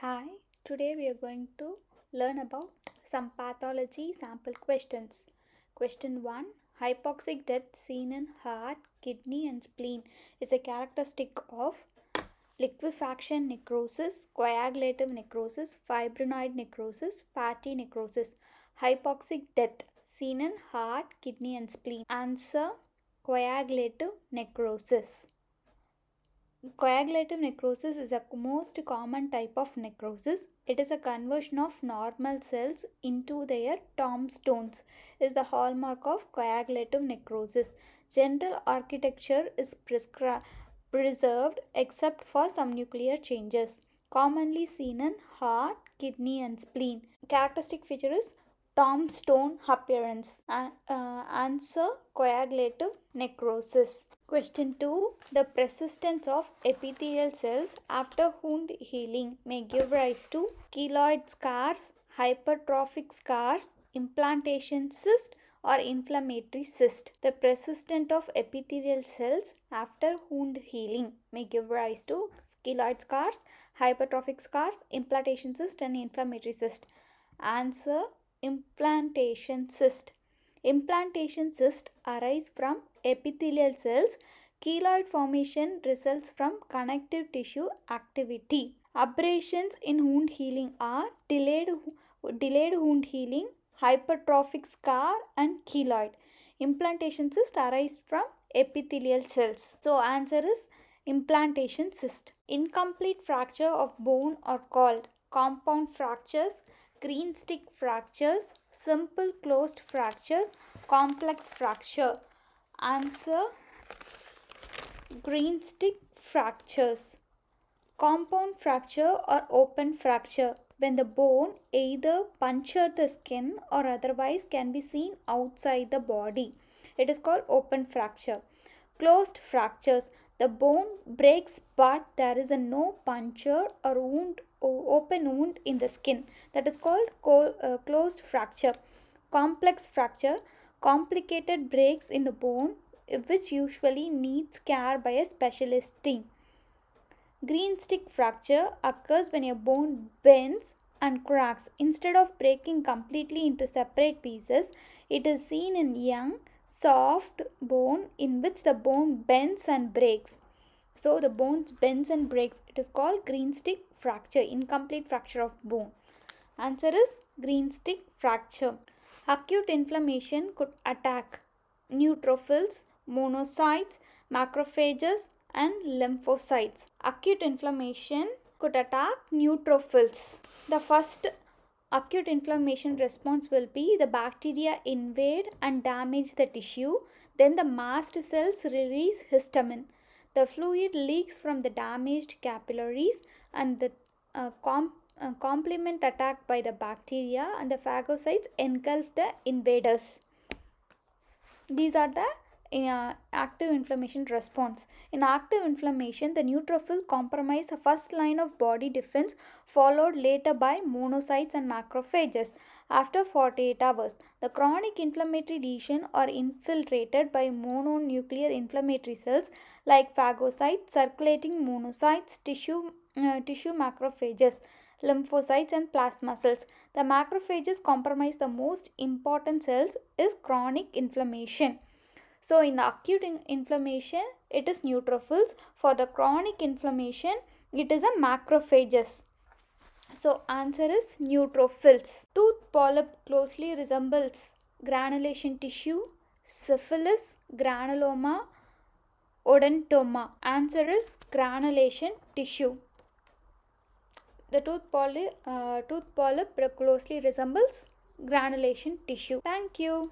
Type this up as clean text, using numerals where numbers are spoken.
Hi, today we are going to learn about some pathology sample questions. Question 1. Hypoxic death seen in heart, kidney and spleen is a characteristic of liquefaction necrosis, coagulative necrosis, fibrinoid necrosis, fatty necrosis. Hypoxic death seen in heart, kidney and spleen. Answer: coagulative necrosis. Coagulative necrosis is the most common type of necrosis. It is a conversion of normal cells into their tombstones. Is the hallmark of coagulative necrosis. General architecture is preserved except for some nuclear changes. Commonly seen in heart, kidney and spleen. Characteristic feature is tombstone appearance. Answer: coagulative necrosis. Question 2. The persistence of epithelial cells after wound healing may give rise to keloid scars, hypertrophic scars, implantation cyst or inflammatory cyst. The persistence of epithelial cells after wound healing may give rise to keloid scars, hypertrophic scars, implantation cyst and inflammatory cyst. Answer: implantation cyst. Implantation cysts arise from epithelial cells. Keloid formation results from connective tissue activity. Aberrations in wound healing are delayed wound healing, hypertrophic scar and keloid. Implantation cysts arise from epithelial cells. So answer is implantation cyst. Incomplete fracture of bone are called compound fractures, green stick fractures, simple closed fractures, complex fracture. Answer: green stick fractures. Compound fracture or open fracture when the bone either punctured the skin or otherwise can be seen outside the body. It is called open fracture. Closed fractures: the bone breaks but there is no puncture or open wound in the skin. That is called closed fracture. Complex fracture: complicated breaks in the bone which usually needs care by a specialist team. Green stick fracture occurs when a bone bends and cracks. Instead of breaking completely into separate pieces, it is seen in young, soft bone in which the bone bends and breaks. So the bone bends and breaks. It is called green stick fracture, incomplete fracture of bone. Answer is green stick fracture. Acute inflammation could attack neutrophils, monocytes, macrophages and lymphocytes. Acute inflammation could attack neutrophils. The first acute inflammation response will be the bacteria invade and damage the tissue. Then the mast cells release histamine. The fluid leaks from the damaged capillaries and the complement attack by the bacteria and the phagocytes engulf the invaders. These are the active inflammation response. In active inflammation, the neutrophil compromise the first line of body defense, followed later by monocytes and macrophages. After 48 hours, the chronic inflammatory lesion are infiltrated by mononuclear inflammatory cells like phagocytes, circulating monocytes, tissue macrophages, lymphocytes and plasma cells. The macrophages compromise the most important cells is chronic inflammation. So in acute inflammation, it is neutrophils. For the chronic inflammation, it is a macrophages. So answer is neutrophils. Tooth polyp closely resembles granulation tissue, syphilis, granuloma, odontoma. Answer is granulation tissue. The tooth polyp closely resembles granulation tissue. Thank you.